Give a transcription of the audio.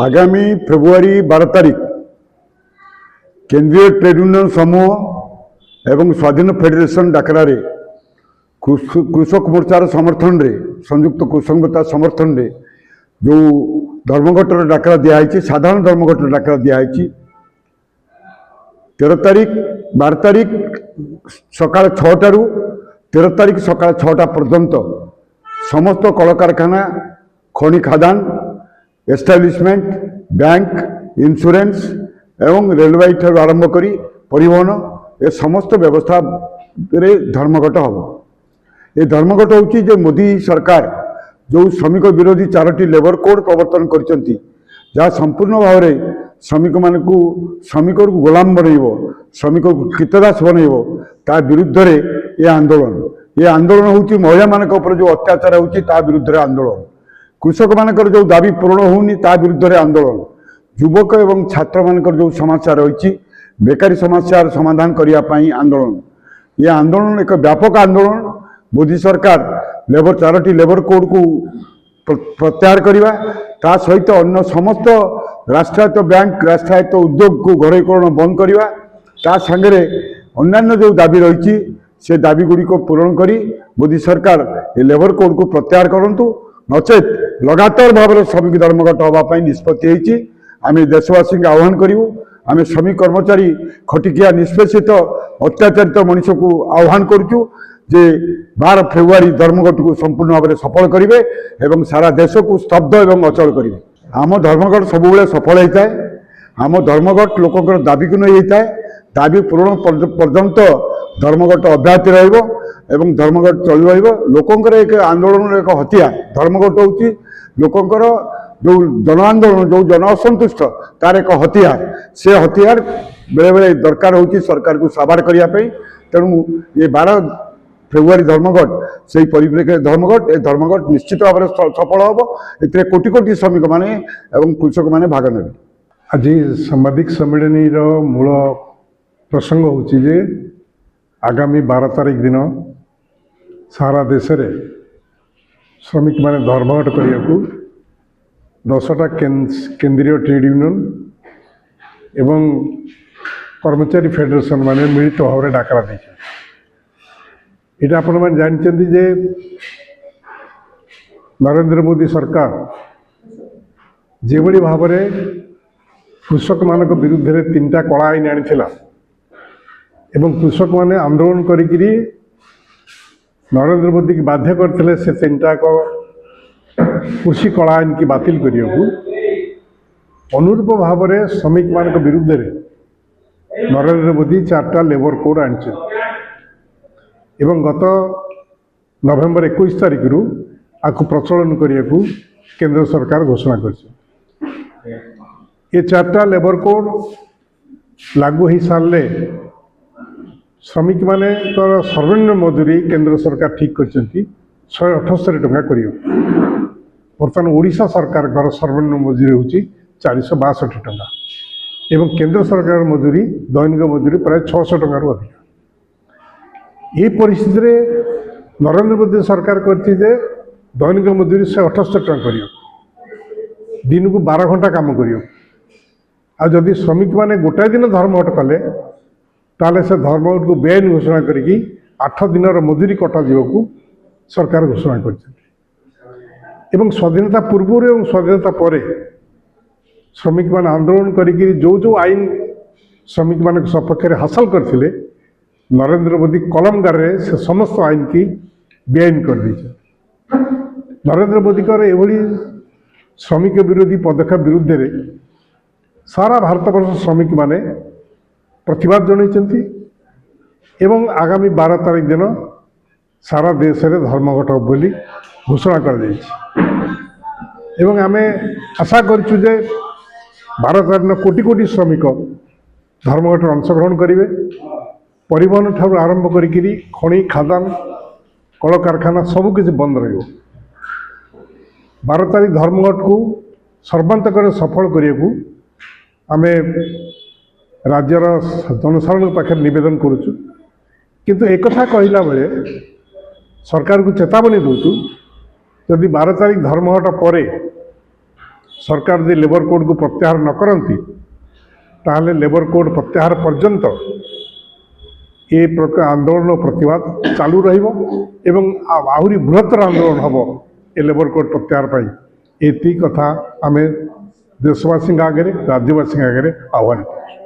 आगामी फेब्रुआरी 12 तारीख केंद्रीय ट्रेड यूनियन समूह एवं स्वाधीन फेडरेशन डाकरा कृषक मोर्चार समर्थन रे संयुक्त कृषक मोर्चा समर्थन रे जो धर्मघटर डाकरा दिखाई साधारण धर्मघटर डाकरा दिखाई 13 तारीख 12 तारीख सकाल 6टा 13 तारीख सकाल 6टा पर्यंत समस्त कलकारखाना खनि खादान एस्टाब्लिशमेंट बैंक इंश्योरेंस एवं रेलवे ठार आरंभ करी परिवहन ए समस्त व्यवस्था रे धर्मघट हम। ये धर्मघट होची जे मोदी सरकार जो श्रमिक विरोधी 4टी लेबर कोड प्रवर्तन करचंती जहाँ संपूर्ण भाव में श्रमिक मान को श्रमिक को गुलाम बनइबो श्रमिक को कृतदास बनइबो ता विरुद्ध रे ये आंदोलन होची महिला मान जो अत्याचार होची ता विरुद्ध रे आंदोलन कृषक मानकर जो दाबी पूरण होनी ता विरुद्ध रे आंदोलन युवक एवं छात्र मानकर जो समस्या रही बेकारी समस्या समाधान करने पाई आंदोलन ये आंदोलन एक व्यापक आंदोलन मोदी सरकार लेबर 4टी लेबर कोड को प्रत्याहार करवा ता सहित अन्य समस्त राष्ट्रायत्त बैंक राष्ट्रायत्त उद्योग को घरोईकरण बंद करवा ता संगे अन्य जो दाबी रही से दाबी गुड़ी को पूरण करी मोदी सरकार ये लेबर कोड को प्रत्याहार करंतु नचेत लगातार भाव में श्रमिक धर्मघट हाँपाई निष्पत्ति आम देशवासी आह्वान करूँ आम श्रमिक कर्मचारी खटिकिया निष्पेषित अत्याचारित मनीष को आह्वान करुचु जे 12 फेब्रुआरी धर्मघट को संपूर्ण भाव में सफल करेंगे एवं सारा देश को स्तब्ध एवं अचल करेंगे। आम धर्मघट सब सफल होता है आम धर्मघट लोकंर दाबी को नहीं होता है दाबी पूरण पर्यंत धर्मघट अब्याहत रहिबो धर्मघट चल लोकंर एक आंदोलन एक हथियार धर्मघट होची लोकंर जो जन आंदोलन जो जन असंतुष्ट तार एक हथियार से हथियार बेले बेले दरकार होची सरकार को साबार करने तेणु ये 12 फेब्रुआरी धर्मघट से परिप्रेक्षी धर्मघट ए धर्मघट निश्चित भाव में सफल हम ए कोटि कोटि श्रमिक माने एवं कृषक माने भाग ने। आज सांबादिक सम्मेलन मूल प्रसंग होची जे आगामी 12 तारीख दिन सारा देश रे श्रमिक माने धर्मघट करने को 10टा केंद्रीय ट्रेड यूनियन एवं कर्मचारी फेडरेशन माने मिलित भाव में डाकरा दी आपण मैंने जानते जे नरेंद्र मोदी सरकार जो भाव में कृषक मान विरुद्ध में 3टा कला आईन आनीला एवं कृषक माने आंदोलन करी नरेंद्र मोदी की बाध्य करते से 3टा कृषि कला आईन की बातिल करने को अनुरूप भाव में श्रमिक मान विरुद्ध में नरेंद्र मोदी 4टा लेबर कोड आनी एवं गत नवेम्बर 21 तारीख रु आपको प्रचलन करने को केंद्र सरकार घोषणा कर ये 4टा लेबर कोड लागू हो सारे श्रमिक माने सर्वनिम्न मजूरी केंद्र सरकार ठीक कर 178 टंका कर बर्तमान ओडिशा सरकार सर्वनिम्न मजूरी हूँ 462 टंका एवं केंद्र सरकार मजूरी दैनिक मजूरी प्राय 600 टंका अधिक ये परिस्थिति रे नरेंद्र मोदी सरकार करती जे दैनिक मजूरी 178 टंका कर दिन को 12 घंटा काम कर जदि श्रमिक माने गोटाए दिन धर्मघट कले ताले से धर्मघट को बेआईन घोषणा करी 8 दिन मजूरी कटा को सरकार घोषणा कर स्वाधीनता पूर्व एवं स्वाधीनता पर श्रमिक मान आंदोलन करी जो आईन श्रमिक मान सपक्ष हासिल करते नरेंद्र मोदी कलम गारे से समस्त आईन की बेआईन कर दी नरेंद्र मोदी एभली श्रमिक विरोधी पदक्षेप विरुद्ध रे सारा भारत वर्ष श्रमिक माने प्रतिवाद जनइचंती एवं आगामी 12 तारीख दिन सारा देश रे धर्मघट बोली घोषणा कर दी एवं आमे आशा करछु जे 12 तारीख दिन कोटि कोटि श्रमिक धर्मघट अंशग्रहण करेंगे परिवहन ठार आरंभ करी खनि खादान कल कारखाना सबकि बंद रही 12 तारीख धर्मघट को सर्वांतक सफल करने को आम राज्यर जनसाधारण पाखे नवेदन करुचु किंतु एक कथा कहला बेले सरकार को चेतावनी दूचु जदि 12 तारीख धर्मघट पर सरकार जे लेबर कोड को प्रत्याहार न करती ताहले लेबर कोड प्रत्याहार पर्यंत ए प्रकार आंदोलन प्रतिवाद चालू रहिबो एवं आहुरी बृहत्तर आंदोलन हबो ए लेबर कोड प्रत्याहार पाई एति कथा आमे देशवासी आगे राज्यवासी आगे आह्वान करूँ।